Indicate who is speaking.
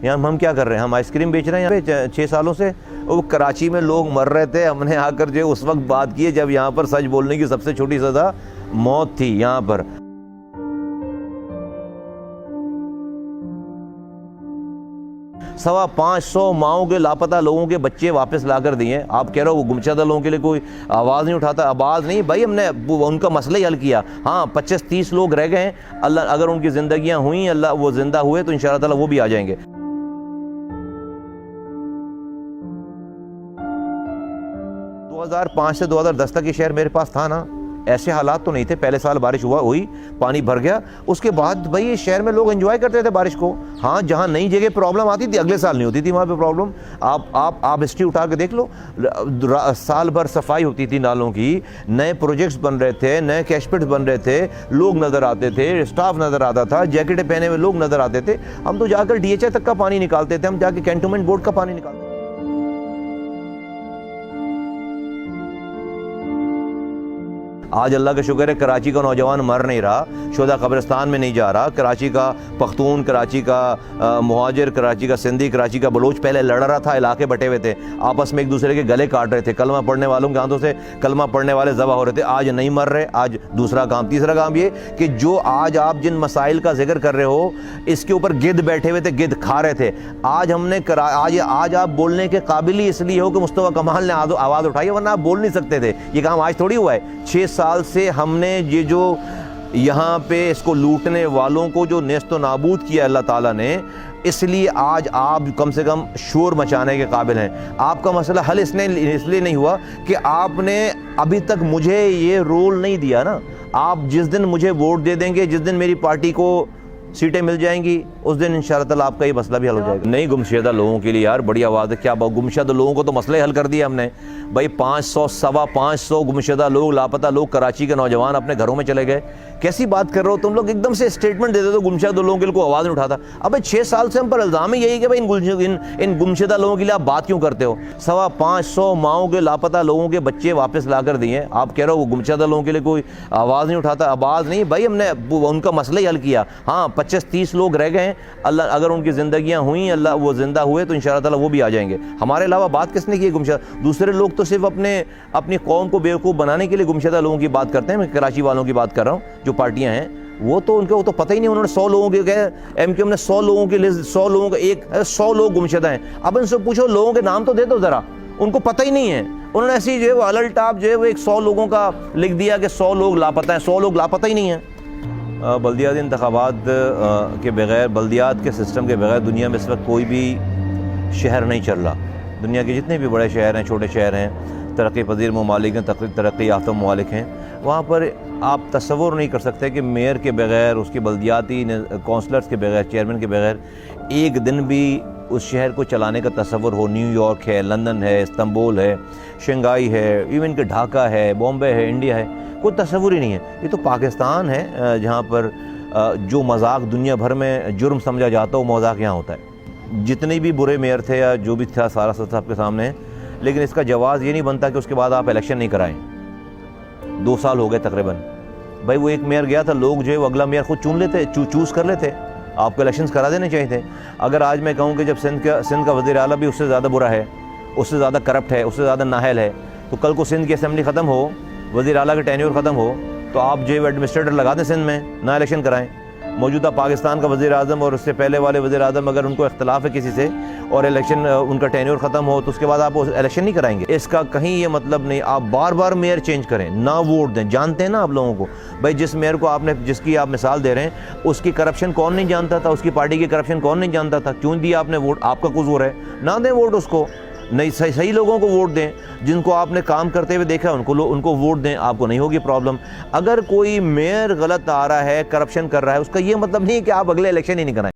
Speaker 1: یہاں ہم کیا کر رہے ہیں؟ ہم آئس کریم بیچ رہے ہیں یہاں پہ 6 سالوں سے. وہ کراچی میں لوگ مر رہے تھے, ہم نے آ کر جو اس وقت بات کی ہے جب یہاں پر سچ بولنے کی سب سے چھوٹی سزا موت تھی. یہاں پر 550 ماؤں کے لاپتہ لوگوں کے بچے واپس لا کر دیے. آپ کہہ رہے ہو وہ گمشدہ لوگوں کے لیے کوئی آواز نہیں اٹھاتا؟ آواز نہیں بھائی, ہم نے ان کا مسئلہ ہی حل کیا. ہاں 25-30 لوگ رہ گئے ہیں, اللہ اگر ان کی زندگیاں ہوئیں, اللہ وہ زندہ ہوئے تو انشاءاللہ تعالی وہ بھی آ جائیں گے. 2005 سے 2010 تک یہ شہر میرے پاس تھا نا, ایسے حالات تو نہیں تھے. پہلے سال بارش ہوئی, پانی بھر گیا, اس کے بعد بھائی یہ شہر میں لوگ انجوائے کرتے تھے بارش کو. ہاں جہاں نئی جگہ پرابلم آتی تھی اگلے سال نہیں ہوتی تھی وہاں پہ پرابلم. آپ ہسٹری اٹھا کے دیکھ لو, سال بھر صفائی ہوتی تھی نالوں کی, نئے پروجیکٹس بن رہے تھے, نئے کیش پٹس بن رہے تھے, لوگ نظر آتے تھے, اسٹاف نظر آتا تھا, جیکٹیں پہنے ہوئے لوگ نظر آتے تھے. ہم تو جا کر ڈی ایچ اے تک کا پانی نکالتے تھے, ہم جا کے کینٹونمنٹ بورڈ کا پانی نکالتے تھے. آج اللہ کا شکر ہے کراچی کا نوجوان مر نہیں رہا, شہداء قبرستان میں نہیں جا رہا. کراچی کا پختون, کراچی کا مہاجر, کراچی کا سندھی, کراچی کا بلوچ پہلے لڑ رہا تھا, علاقے بٹے ہوئے تھے, آپس میں ایک دوسرے کے گلے کاٹ رہے تھے, کلمہ پڑھنے والوں کے ہاتھوں سے کلمہ پڑھنے والے ذبح ہو رہے تھے. آج نہیں مر رہے. آج دوسرا کام. تیسرا کام یہ کہ جو آج آپ جن مسائل کا ذکر کر رہے ہو اس کے اوپر گدھ بیٹھے ہوئے تھے, گدھ کھا رہے تھے. آج ہم نے آج آپ بولنے کے قابل ہی اس لیے ہو کہ مصطفیٰ کمال نے آواز اٹھائی, ورنہ آپ بول نہیں سکتے تھے. یہ کام آج تھوڑی ہوا ہے. 6 سال سے ہم نے یہ جو یہاں پہ اس کو لوٹنے والوں کو جو نیست و نابود کیا اللہ تعالیٰ نے, اس لیے آج آپ کم سے کم شور مچانے کے قابل ہیں. آپ کا مسئلہ حل اس لیے نہیں ہوا کہ آپ نے ابھی تک مجھے یہ رول نہیں دیا نا. آپ جس دن مجھے ووٹ دے دیں گے, جس دن میری پارٹی کو سیٹیں مل جائیں گی, اس دن انشاءاللہ تعالیٰ آپ کا یہ مسئلہ بھی حل ہو جائے گا. نہیں گمشدہ لوگوں کے لیے یار بڑی آواز ہے. کیا گمشدہ لوگوں کو تو مسئلہ حل کر دیا ہم نے بھائی. 500 گمشدہ لوگ, لاپتہ لوگ, کراچی کے نوجوان اپنے گھروں میں چلے گئے. کیسی بات کر رہے ہو تم لوگ؟ ایک دم سے اسٹیٹمنٹ دے دے تو گمشدہ لوگوں کے لیے کوئی آواز نہیں اٹھاتا. ابے 6 سال سے ہم پر الزام ہے یہی کہ بھائی ان گمشدہ لوگوں کے لیے آپ بات کیوں کرتے ہو؟ 550 ماؤں کے لاپتہ لوگوں کے بچے واپس لا کر دیے. آپ کہہ رہے ہو وہ گمشدہ لوگوں کے لیے کوئی آواز نہیں اٹھاتا؟ آواز نہیں بھائی, ہم نے ان کا مسئلہ ہی حل کیا. ہاں 25-30 لوگ رہ گئے ہیں, اللہ اگر ان کی زندگیاں ہوئیں, اللہ وہ زندہ ہوئے تو انشاءاللہ تعالی وہ بھی آ جائیں گے. ہمارے علاوہ بات کس نے کی ہے گمشدہ؟ دوسرے لوگ تو صرف اپنی قوم کو بیوقوف بنانے کے لیے گمشدہ لوگوں کی بات کرتے ہیں. میں کراچی والوں کی بات کر رہا ہوں, جو پارٹیاں ہیں وہ تو ان کو تو پتہ ہی نہیں. انہوں نے 100 لوگوں کے کہے, ایم کیو ایم نے 100 لوگوں کی لسٹ, 100 لوگوں کا 100 لوگ گمشدہ ہیں. اب ان سے پوچھو لوگوں کے نام تو دے دو ذرا, ان کو پتہ ہی نہیں ہے. انہوں نے ایسی جو ہے وہ الل ٹاپ جو ہے وہ 100 لوگوں کا لکھ دیا کہ 100 لوگ لاپتہ ہیں. 100 لوگ لاپتہ ہی نہیں ہیں. بلدیاتی انتخابات کے بغیر, بلدیات کے سسٹم کے بغیر دنیا میں اس وقت کوئی بھی شہر نہیں چل رہا. دنیا کے جتنے بھی بڑے شہر ہیں, چھوٹے شہر ہیں, ترقی پذیر ممالک ہیں, ترقی یافتہ ممالک ہیں, وہاں پر آپ تصور نہیں کر سکتے کہ میئر کے بغیر, اس کے بلدیاتی کونسلرز کے بغیر, چیئرمین کے بغیر ایک دن بھی اس شہر کو چلانے کا تصور ہو. نیو یارک ہے, لندن ہے, استنبول ہے, شنگھائی ہے, ایون کہ ڈھاکہ ہے, بامبے ہے, انڈیا ہے, کوئی تصور ہی نہیں ہے. یہ تو پاکستان ہے جہاں پر جو مذاق دنیا بھر میں جرم سمجھا جاتا ہے وہ مذاق یہاں ہوتا ہے. جتنے بھی برے میئر تھے یا جو بھی تھا سارا صاحب کے سامنے ہے, لیکن اس کا جواز یہ نہیں بنتا کہ اس کے بعد آپ الیکشن نہیں کرائیں. 2 سال ہو گئے تقریباً. بھائی وہ ایک میئر گیا تھا, لوگ جو ہے وہ اگلا میئر خود چوز کر لیتے. آپ کو الیکشنز کرا دینے چاہیے تھے. اگر آج میں کہوں کہ جب سندھ کا وزیر اعلیٰ بھی اس سے زیادہ برا ہے, اس سے زیادہ کرپٹ ہے, اس سے زیادہ نااہل ہے, تو کل کو سندھ کی اسمبلی ختم ہو, وزیر اعلیٰ کا ٹینیور ختم ہو, تو آپ جو ہے ایڈمنسٹریٹر لگا دیں سندھ میں, نہ الیکشن کرائیں. موجودہ پاکستان کا وزیر اعظم اور اس سے پہلے والے وزیر اعظم اگر ان کو اختلاف ہے کسی سے اور الیکشن ان کا ٹینیور ختم ہو تو اس کے بعد آپ الیکشن نہیں کرائیں گے. اس کا کہیں یہ مطلب نہیں. آپ بار بار میئر چینج کریں, نہ ووٹ دیں. جانتے ہیں نا آپ لوگوں کو بھائی, جس میئر کو آپ نے, جس کی آپ مثال دے رہے ہیں, اس کی کرپشن کون نہیں جانتا تھا, اس کی پارٹی کی کرپشن کون نہیں جانتا تھا. کیوں دیا آپ نے ووٹ؟ آپ کا قصور ہے. نہ دیں ووٹ اس کو, نہیں صحیح لوگوں کو ووٹ دیں, جن کو آپ نے کام کرتے ہوئے دیکھا ان کو ووٹ دیں. آپ کو نہیں ہوگی پرابلم. اگر کوئی میئر غلط آ رہا ہے, کرپشن کر رہا ہے, اس کا یہ مطلب نہیں ہے کہ آپ اگلے الیکشن ہی نہیں کرائیں.